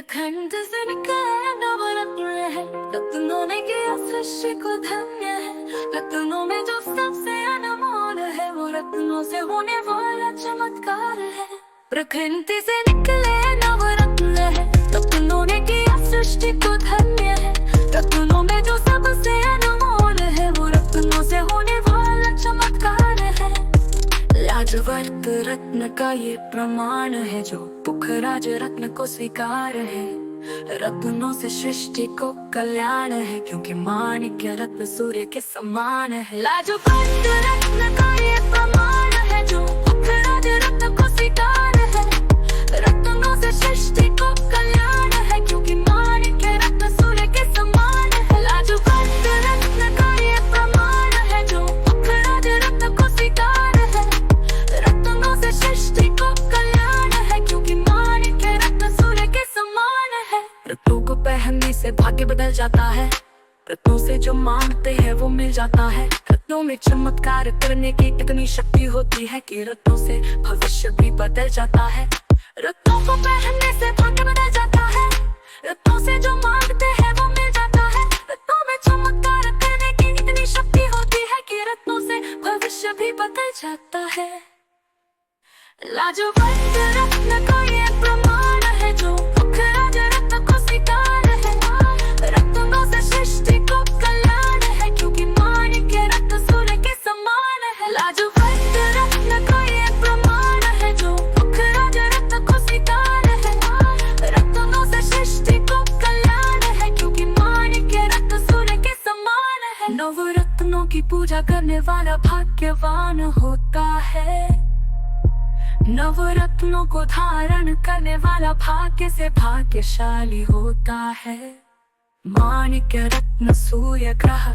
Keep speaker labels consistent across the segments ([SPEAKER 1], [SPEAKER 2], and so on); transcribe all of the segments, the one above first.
[SPEAKER 1] खंड से निकले नवरत्न है, रत्नों ने किया सृष्टि को धन्य है। रत्नों में जो सबसे अनमोल है, वो रत्नों से होने वाला चमत्कार है। प्रकृति से निकले नवरत्न है, रत्नों ने किया सृष्टि को धन्य है। रत्नों में जो सबसे अनमोल है, वो रत्नों से होने वाला चमत्कार है। लाजवर्त रत्न का ये प्रमाण है, जो पुखराज रत्न को स्वीकार है। रत्नों से सृष्टि को कल्याण है, क्योंकि माणिक्य रत्न सूर्य के समान है। लाजवर्त रत्न का ये प्रमाण है, जो पुखराज रत्न को स्वीकार है। रत्नों से सृष्टि को कल्याण है, क्योंकि माणिक्य रत्न सूर्य के समान है। लाजवर्त रत्न का ये प्रमाण है, जो पुखराज रत्न को स्वीकार है। रत्नों से सृष्टि को कल्याण है, क्योंकि माणिक्य रत्न सूर्य के समान है। रत्नों को पहनने से भाग्य बदल जाता है। रत्नों से जो मांगते हैं वो मिल जाता है। रत्नों में चमत्कार करने की इतनी शक्ति होती है कि रत्नों से भविष्य भी बदल जाता है। रत्नों को पहनने से भाग्य बदल जाता है। रत्नों से जो मांगते हैं वो मिल जाता है। रत्नों में चमत्कार करने की इतनी शक्ति होती है कि रत्नों से भविष्य भी बदल जाता है। लाजवर्त रत्न का ये प्रमाण है, जो पुखराज रत्न को स्वीकार है। रत्नों से सृष्टि को कल्याण है, क्योंकि माणिक्य रत्न सूर्य के समान है। लाजवर्त रत्न का ये प्रमाण है, जो पुखराज रत्न को स्वीकार है। रत्नों से सृष्टि को कल्याण है, क्योंकि माणिक्य रत्न सूर्य के समान है। नवरत्नों की पूजा करने वाला भाग्यवान होता है। नवरत्नों को धारण करने वाला भाग्य से भाग्यशाली होता है। माणिक्य रत्न सूर्य ग्रह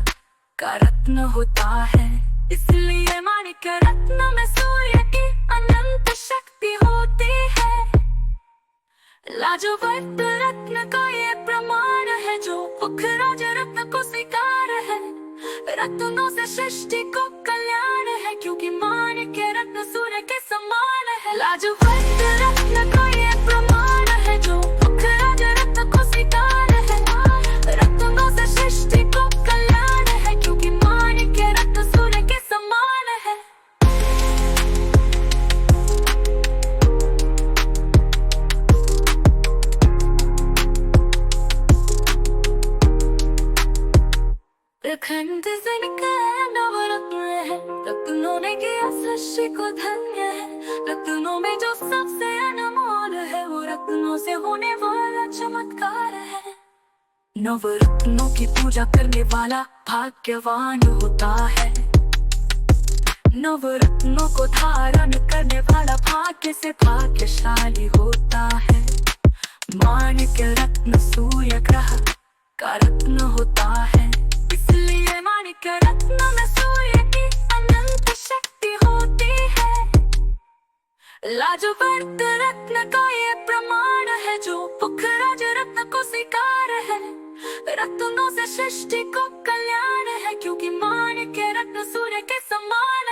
[SPEAKER 1] का रत्न होता है, इसलिए माणिक्य रत्न में सूर्य की अनंत शक्ति होती है। लाजवर्त रत्न का ये प्रमाण है, जो पुखराज रत्न को स्वीकार है। रत्नों से सृष्टि को कल्याण है, क्योंकि माणिक्य रत्न सूर्य के समान है। लाजवर्त रत्न का ये प्रमाण है, जो पुखराज रत्न को स्वीकार है। रत्नों से सृष्टि को कल्याण है, क्योंकि माणिक्य रत्न सूर्य के समान है। खंड से निकले नवरत्न है, रत्नों ने किया सृष्टि को धन्य है। रत्नों में जो सबसे अनमोल है, वो रत्नों से होने वाला चमत्कार है। नवरत्नों की पूजा करने वाला भाग्यवान होता है। नवरत्नों को धारण करने वाला भाग्य से भाग्यशाली होता है। माणिक्य रत्न सूर्य ग्रह का रत्न होता है, इसलिए माणिक्य रत्न में सूर्य की अनंत शक्ति होती है। लाजवर्त रत्न का ये प्रमाण है, जो पुखराज रत्न को स्वीकार है। रत्नों से सृष्टि को कल्याण है, क्योंकि माणिक्य रत्न सूर्य के समान